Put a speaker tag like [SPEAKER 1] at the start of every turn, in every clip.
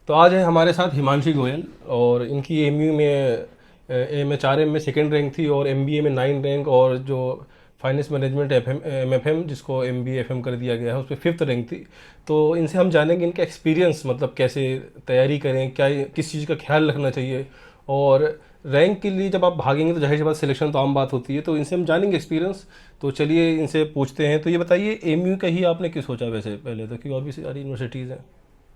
[SPEAKER 1] तो आज है हमारे साथ हिमांशी गोयल और इनकी एमयू में एमएचआरएम में सेकंड रैंक थी और एमबीए में 9 रैंक और जो फाइनेंस मैनेजमेंट एमएफएम जिसको एमबीए एफएम कर दिया गया है उस पर 5th रैंक थी। तो इनसे हम जानेंगे इनका एक्सपीरियंस, मतलब कैसे तैयारी करें, क्या किस चीज़ का ख्याल रखना चाहिए, और रैंक के लिए जब आप भागेंगे तो जाहिर सी बात सिलेक्शन तो आम बात होती है, तो इनसे हम जानेंगे एक्सपीरियंस। तो चलिए इनसे पूछते हैं। तो ये बताइए एमयू का ही आपने क्यों सोचा वैसे पहले तो, क्योंकि और भी सारी यूनिवर्सिटीज़ हैं।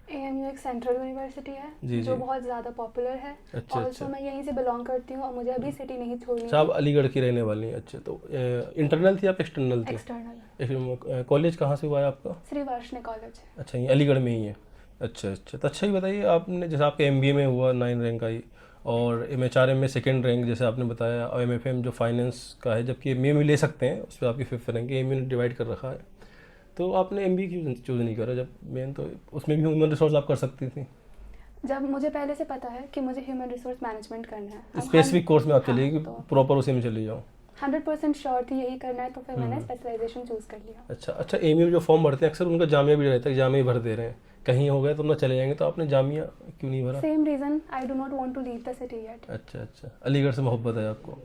[SPEAKER 2] एएमयू एक सेंट्रल यूनिवर्सिटी है
[SPEAKER 1] जी
[SPEAKER 2] जो
[SPEAKER 1] जी।
[SPEAKER 2] बहुत ज़्यादा पॉपुलर है।
[SPEAKER 1] अच्छा
[SPEAKER 2] ऑल्सो
[SPEAKER 1] अच्छा।
[SPEAKER 2] मैं यहीं से बिलोंग करती हूँ और मुझे अभी सिटी नहीं छोड़नी
[SPEAKER 1] अच्छा, आप
[SPEAKER 2] थी।
[SPEAKER 1] अलीगढ़ की रहने वाली हैं। अच्छा, तो इंटरनल थी आप एक्सटर्नल थी?
[SPEAKER 2] एक्सटर्नल।
[SPEAKER 1] कॉलेज कहाँ से हुआ है आपका?
[SPEAKER 2] श्री वार्षणिक कॉलेज।
[SPEAKER 1] अच्छा, ये अलीगढ़ में ही है। अच्छा अच्छा। तो अच्छा ही बताइए, आपने जैसे आपके एमबीए में हुआ 9 रैंक आई और एमएचआरएम में सेकंड रैंक जैसे आपने बताया, और एमएफएम जो फाइनेंस का है, जबकि एमबीए में ले सकते हैं उस पर आपकी 5th रैंक है, एमबीए ने डिवाइड कर रखा है। तो आपने एमबीए क्यों चूज़ नहीं करा, जब मेन तो उसमें भी ह्यूमन रिसोर्स आप कर सकती थी?
[SPEAKER 2] जब मुझे पहले से पता है कि मुझे ह्यूमन रिसोर्स मैनेजमेंट करना है, अब हम
[SPEAKER 1] स्पेसिफिक कोर्स में आप
[SPEAKER 2] हाँ
[SPEAKER 1] चलिए कि
[SPEAKER 2] तो
[SPEAKER 1] प्रॉपर उसी में चले जाओ?
[SPEAKER 2] 100% श्योर थी यही करना है, तो फिर मैंने
[SPEAKER 1] हम्म।
[SPEAKER 2] स्पेशलाइजेशन चूज़ कर लिया।
[SPEAKER 1] अच्छा अच्छा। एमयू जो फॉर्म भरते हैं अक्सर उनका जामिया भी रहता है कि जामिया भर दे रहे हैं, कहीं हो गया तो अपना चले जाएंगे, तो आपने जामिया क्यों नहीं भरा?
[SPEAKER 2] Same reason, I do not want to leave the city yet.
[SPEAKER 1] अच्छा अच्छा, अलीगढ़ से मोहब्बत है आपको।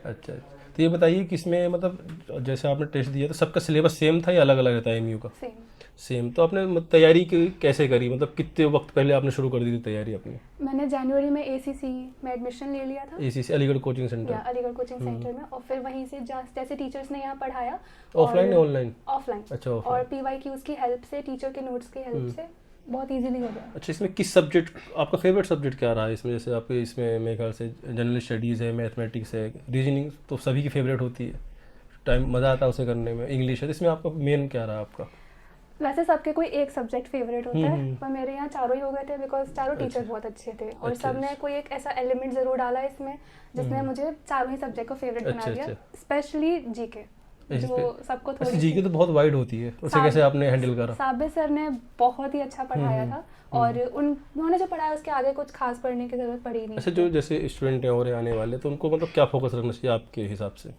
[SPEAKER 1] अच्छा अच्छा। तो ये बताइए कि इसमें मतलब जैसे आपने टेस्ट दिया तो सबका सिलेबस सेम था या अलग अलग रहता है एमयू का?
[SPEAKER 2] सेम।
[SPEAKER 1] सेम। तो आपने तैयारी कैसे करी, मतलब कितने वक्त पहले आपने शुरू कर दी थी तैयारी अपनी?
[SPEAKER 2] मैंने जनवरी में एसीसी में एडमिशन ले लिया था,
[SPEAKER 1] एसीसी अलीगढ़ कोचिंग
[SPEAKER 2] या
[SPEAKER 1] सेंटर?
[SPEAKER 2] अलीगढ़ कोचिंग सेंटर में, और फिर वहीं से जैसे टीचर्स ने यहाँ पढ़ाया
[SPEAKER 1] ऑफलाइन या
[SPEAKER 2] और
[SPEAKER 1] ऑनलाइन?
[SPEAKER 2] ऑफलाइन,
[SPEAKER 1] अच्छा,
[SPEAKER 2] और
[SPEAKER 1] ऑफलाइन।
[SPEAKER 2] पीवाईक्यूज की हेल्प से, टीचर के नोट्स की हेल्प से बहुत इजीली हो गया।
[SPEAKER 1] अच्छा, इसमें किस सब्जेक्ट आपका फेवरेट सब्जेक्ट क्या रहा है इसमें? जैसे आपके इसमें मेरे ख्याल से जनरल स्टडीज़ है, मैथमेटिक्स है, रीजनिंग तो सभी की फेवरेट होती है, टाइम मज़ा आता है उसे करने में, इंग्लिश है, तो इसमें आपका मेन क्या रहा आपका?
[SPEAKER 2] वैसे सबके कोई एक सब्जेक्ट फेवरेट होता है,
[SPEAKER 1] हम्म।
[SPEAKER 2] पर मेरे यहाँ चारों ही हो गए थे बिकॉज चारों टीचर
[SPEAKER 1] अच्छा
[SPEAKER 2] बहुत अच्छे थे, और
[SPEAKER 1] अच्छा
[SPEAKER 2] सब ने
[SPEAKER 1] अच्छा।
[SPEAKER 2] कोई एक ऐसा एलिमेंट ज़रूर डाला इसमें जिसने
[SPEAKER 1] हम्म।
[SPEAKER 2] मुझे चारों ही सब्जेक्ट को फेवरेट बना
[SPEAKER 1] अच्छा
[SPEAKER 2] दिया।
[SPEAKER 1] अच्छा।
[SPEAKER 2] स्पेशली जीके,
[SPEAKER 1] इस पे
[SPEAKER 2] जो सबको
[SPEAKER 1] अच्छा,
[SPEAKER 2] थोड़ी
[SPEAKER 1] जीके
[SPEAKER 2] सी।
[SPEAKER 1] तो बहुत वाइड होती है, उसे कैसे आपने हैंडल करा?
[SPEAKER 2] साबिर सर ने बहुत ही अच्छा पढ़ाया था, और उन्होंने जो पढ़ाया उसके आगे कुछ खास पढ़ने की ज़रूरत पड़ी नहीं
[SPEAKER 1] अच्छा,
[SPEAKER 2] थी।
[SPEAKER 1] जो जैसे स्टूडेंट हैं और आने वाले, तो उनको मतलब क्या फोकस रखना चाहिए आपके हिसाब से?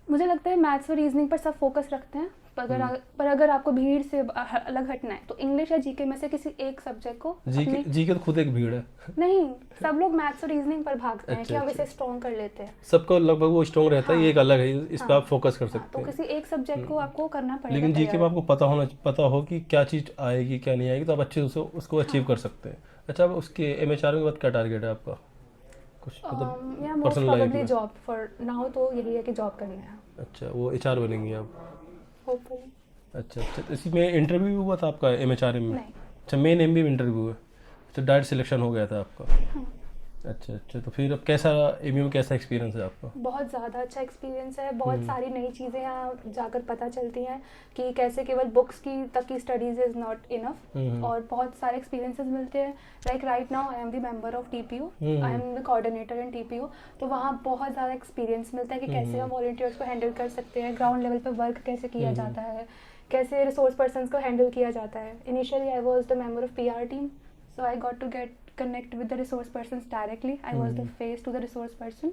[SPEAKER 2] मुझे लगता है मैथ्स और रीजनिंग पर सब फोकस रखते हैं, पर अगर आपको भीड़ से अलग हटना है तो इंग्लिश या जीके में से किसी एक सब्जेक्ट को
[SPEAKER 1] जीके
[SPEAKER 2] अपनी।
[SPEAKER 1] जीके तो खुद एक भीड़ है।
[SPEAKER 2] नहीं, सब लोग मैथ्स और रीजनिंग पर भागते हैं कि
[SPEAKER 1] अच्छा
[SPEAKER 2] हम
[SPEAKER 1] अच्छा।
[SPEAKER 2] इसे स्ट्रॉन्ग कर लेते हैं।
[SPEAKER 1] सबको लगभग वो स्ट्रॉन्ग रहता है, ये एक
[SPEAKER 2] हाँ
[SPEAKER 1] अलग है, इस पर
[SPEAKER 2] हाँ
[SPEAKER 1] आप फोकस कर
[SPEAKER 2] हाँ, तो
[SPEAKER 1] सकते हैं।
[SPEAKER 2] किसी एक सब्जेक्ट को आपको करना पड़ेगा
[SPEAKER 1] लेकिन जीके में
[SPEAKER 2] तैयार।
[SPEAKER 1] आपको पता हो कि क्या चीज़ आएगी क्या नहीं आएगी, तो आप अच्छे से उसको अचीव कर
[SPEAKER 2] हाँ,
[SPEAKER 1] सकते हैं। अच्छा, अब उसके एमएचआर के बाद क्या टारगेट है आपका, कुछ मतलब
[SPEAKER 2] या मोस्ट
[SPEAKER 1] पर्सनल लाइफ
[SPEAKER 2] प्रोबेबली
[SPEAKER 1] में?
[SPEAKER 2] जॉब फॉर नाउ, तो यही है कि जॉब करनी है
[SPEAKER 1] अच्छा, वो एचआर बनेंगे आप?
[SPEAKER 2] होपफुली।
[SPEAKER 1] अच्छा अच्छा। तो इसी में इंटरव्यू भी हुआ था आपका एमएचआरएम में?
[SPEAKER 2] नहीं।
[SPEAKER 1] अच्छा, मेन एमबी में इंटरव्यू है। अच्छा, डायरेक्ट सिलेक्शन हो गया था आपका?
[SPEAKER 2] हाँ,
[SPEAKER 1] अच्छा अच्छा। तो फिर अब कैसा एमयू में कैसा एक्सपीरियंस है आपका?
[SPEAKER 2] बहुत ज़्यादा अच्छा एक्सपीरियंस है, बहुत
[SPEAKER 1] हम्म
[SPEAKER 2] सारी नई चीज़ें यहाँ जाकर पता चलती हैं कि कैसे केवल बुक्स की तक की स्टडीज़ इज़ नॉट इनफ,
[SPEAKER 1] हम्म
[SPEAKER 2] और बहुत सारे एक्सपीरियंसेस मिलते हैं। Like right now I am the member of TPU, I
[SPEAKER 1] hmm
[SPEAKER 2] am the coordinator in TPU. तो वहाँ बहुत ज़्यादा एक्सपीरियंस मिलता है कि कैसे हम वॉलंटियर्स को हैंडल कर सकते हैं, ग्राउंड लेवल पर वर्क कैसे किया जाता है, कैसे रिसोर्स पर्सन्स को हैंडल किया जाता है। Initially I was the member of PR team, so I got to get connect with the resource persons directly. I was the face to the resource person,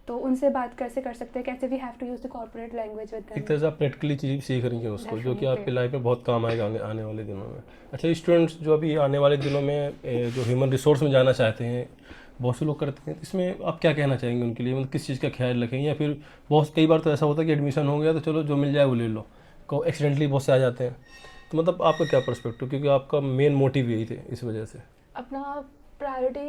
[SPEAKER 2] तो उनसे बात कैसे कर सकते हैं, कैसे we have to use the corporate language with
[SPEAKER 1] एक
[SPEAKER 2] them.
[SPEAKER 1] तरह से आप प्रैक्टिकली चीज़ सीख रही हैं उसको, जो कि आपकी
[SPEAKER 2] डेफिनेटली।
[SPEAKER 1] लाइफ में बहुत काम आएगा आने वाले दिनों में। अच्छा, स्टूडेंट्स जो अभी आने वाले दिनों में जो ह्यूमन रिसोर्स में जाना चाहते हैं, बहुत से लोग करते हैं, तो इसमें आप क्या कहना चाहेंगे उनके लिए, मतलब किस चीज़ का ख्याल रखें? या फिर बहुत कई बार तो ऐसा होता है कि एडमिशन हो गया तो चलो जो मिल जाए वो ले लो, को एक्सीडेंटली बहुत से आ जाते हैं, तो मतलब आपका क्या पर्सपेक्टिव, क्योंकि आपका मेन मोटिव यही थे इस वजह से?
[SPEAKER 2] अपना प्रायोरिटी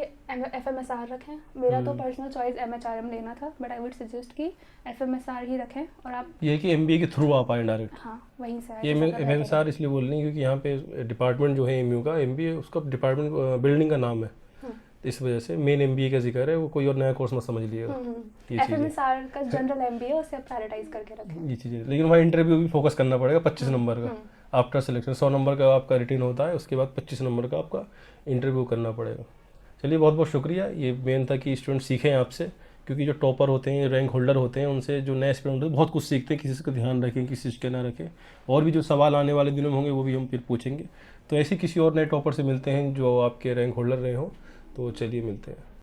[SPEAKER 2] एफएमएसआर रखें। मेरा तो पर्सनल चॉइस एमएचआरएम लेना था, बट आई वुड सजेस्ट कि एफएमएसआर ही रखें, और आप।
[SPEAKER 1] ये है कि एमबीए के थ्रू आप आए डायरेक्ट?
[SPEAKER 2] हाँ, वहीं से आए
[SPEAKER 1] ये
[SPEAKER 2] तो
[SPEAKER 1] मैं
[SPEAKER 2] ज़्यादा
[SPEAKER 1] एम
[SPEAKER 2] बेटर है।
[SPEAKER 1] इसलिए बोल रही हूँ क्योंकि यहाँ पे डिपार्टमेंट जो है एमयू का, एमबीए उसका डिपार्टमेंट बिल्डिंग का नाम है, तो इस वजह से मेन एमबीए का जिक्र है, वो कोई और नया कोर्स मत समझ लीजिएगा। ये चीज़ है,
[SPEAKER 2] एफएमएसआर का जनरल एमबीए, उसे आप प्रायोरिटाइज करके रखें।
[SPEAKER 1] ये चीज़ है। लेकिन वहाँ इंटरव्यू भी फोकस करना पड़ेगा 25 नंबर का।
[SPEAKER 2] हम्म।
[SPEAKER 1] आफ्टर सिलेक्शन 100 नंबर का आपका रिटर्न होता है, उसके बाद 25 नंबर का आपका इंटरव्यू करना पड़ेगा। चलिए, बहुत बहुत शुक्रिया। ये मेन था कि स्टूडेंट सीखें आपसे, क्योंकि जो टॉपर होते हैं, रैंक होल्डर होते हैं, उनसे जो नए स्टूडेंट होते हैं बहुत कुछ सीखते हैं, किसी चीज़ का ध्यान रखें, किसी चीज़ का ना रखें, और भी जो सवाल आने वाले दिनों में होंगे वो भी हम फिर पूछेंगे। तो ऐसे किसी और नए टॉपर से मिलते हैं जो आपके रैंक होल्डर रहे हों। तो चलिए, मिलते हैं।